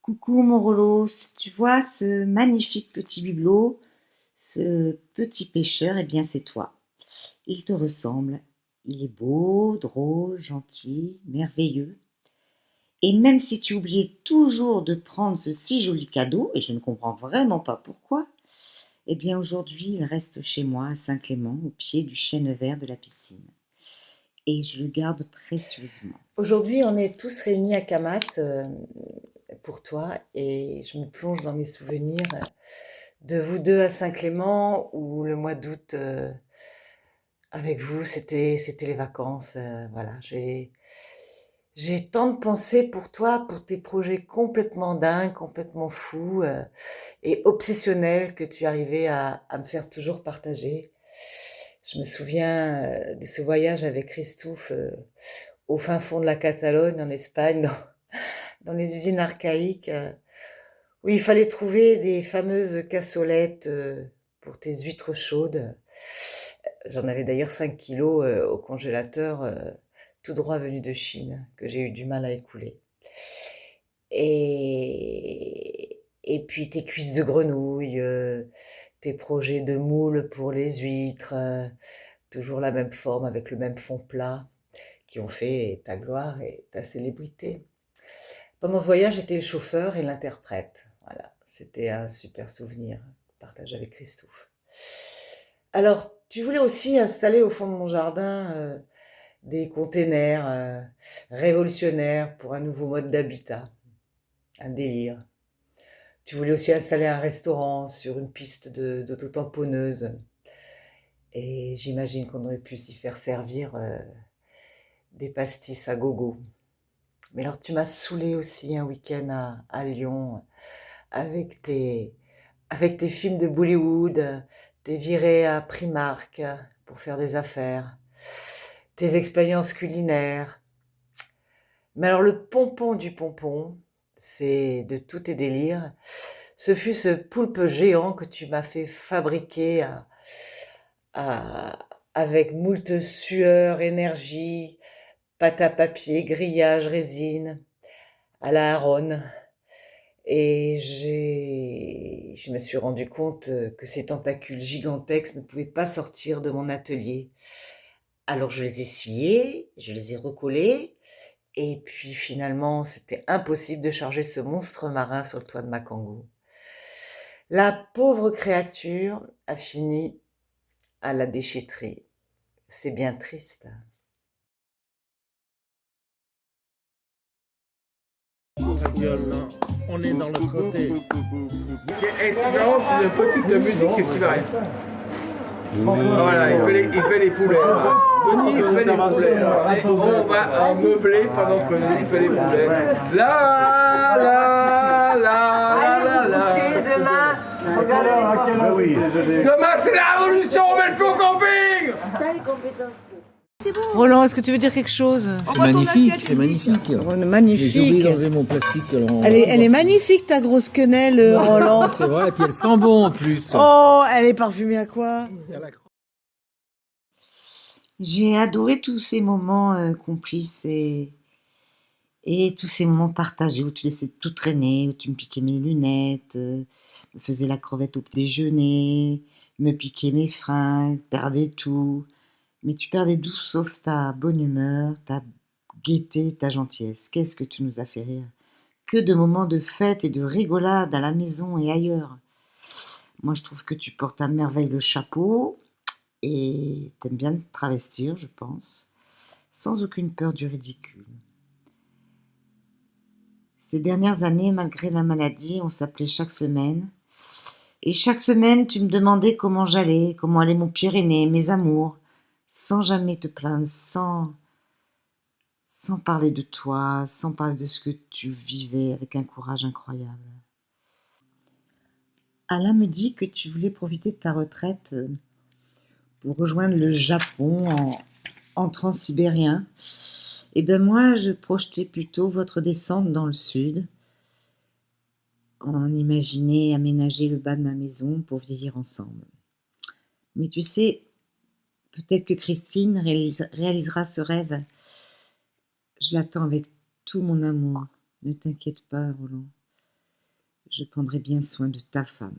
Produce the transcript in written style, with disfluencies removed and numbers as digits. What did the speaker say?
Coucou mon Rolo, tu vois ce magnifique petit bibelot, ce petit pêcheur, eh bien c'est toi. Il te ressemble. Il est beau, drôle, gentil, merveilleux. Et même si tu oubliais toujours de prendre ce si joli cadeau, et je ne comprends vraiment pas pourquoi, eh bien aujourd'hui il reste chez moi à Saint-Clément, au pied du chêne vert de la piscine. Et je le garde précieusement. Aujourd'hui, on est tous réunis à Camas pour toi et je me plonge dans mes souvenirs de vous deux à Saint-Clément où le mois d'août avec vous, c'était les vacances. Voilà, j'ai tant de pensées pour toi, pour tes projets complètement dingues, complètement fous et obsessionnels que tu arrivais à me faire toujours partager. Je me souviens de ce voyage avec Christophe au fin fond de la Catalogne, en Espagne, dans les usines archaïques, où il fallait trouver des fameuses cassolettes pour tes huîtres chaudes. J'en avais d'ailleurs 5 kilos au congélateur, tout droit venu de Chine, que j'ai eu du mal à écouler. Et puis tes cuisses de grenouille, tes projets de moules pour les huîtres, toujours la même forme avec le même fond plat, qui ont fait ta gloire et ta célébrité. Pendant ce voyage, j'étais le chauffeur et l'interprète. Voilà, c'était un super souvenir partagé avec Christophe. Alors, tu voulais aussi installer au fond de mon jardin des containers révolutionnaires pour un nouveau mode d'habitat, un délire. Tu voulais aussi installer un restaurant sur une piste d'auto-tamponneuse. Et j'imagine qu'on aurait pu s'y faire servir des pastis à gogo. Mais alors, tu m'as saoulé aussi un week-end à Lyon avec tes films de Bollywood, tes virées à Primark pour faire des affaires, tes expériences culinaires. Mais alors, le pompon du pompon, c'est de tous tes délires. Ce fut ce poulpe géant que tu m'as fait fabriquer à- avec moult sueur, énergie, pâte à papier, grillage, résine, à la Haronne. Et je me suis rendu compte que ces tentacules gigantesques ne pouvaient pas sortir de mon atelier. Alors je les ai sciés, je les ai recollés, et puis finalement c'était impossible de charger ce monstre marin sur le toit de ma kangou. La pauvre créature a fini à la déchetterie. C'est bien triste. Ta gueule, là. On est dans le côté. Et c'est marrant, c'est une petite musique qui tu arrêtes. Voilà, il fait les poulets. Denis, il fait les poulets. Alors, on va en meubler pendant que Denis fait les poulets. La la la la la. Demain, c'est la révolution, on met le feu au camping. Roland, est-ce que tu veux dire quelque chose? C'est magnifique, c'est magnifique. Oh, J'ai oublié magnifique. d'enlever mon plastique. Elle est magnifique ta grosse quenelle, Roland. C'est vrai, et puis elle sent bon en plus. Oh, elle est parfumée à quoi? J'ai adoré tous ces moments complices et tous ces moments partagés où tu laissais tout traîner, où tu me piquais mes lunettes, me faisais la crevette au déjeuner, me piquais mes fringues, perdais tout. Mais tu perdais tout sauf ta bonne humeur, ta gaieté, ta gentillesse. Qu'est-ce que tu nous as fait rire? Que de moments de fête et de rigolade à la maison et ailleurs. Moi, je trouve que tu portes à merveille le chapeau et t'aimes bien te travestir, je pense, sans aucune peur du ridicule. Ces dernières années, malgré la maladie, on s'appelait chaque semaine. Et chaque semaine, tu me demandais comment j'allais, comment allait mon Pyrénées, mes amours, sans jamais te plaindre, sans parler de toi, sans parler de ce que tu vivais avec un courage incroyable. Alain me dit que tu voulais profiter de ta retraite pour rejoindre le Japon en transsibérien. Et ben moi, je projetais plutôt votre descente dans le sud. On imaginait aménager le bas de ma maison pour vieillir ensemble. Mais tu sais, peut-être que Christine réalisera ce rêve. Je l'attends avec tout mon amour. Ne t'inquiète pas, Roland. je prendrai bien soin de ta femme.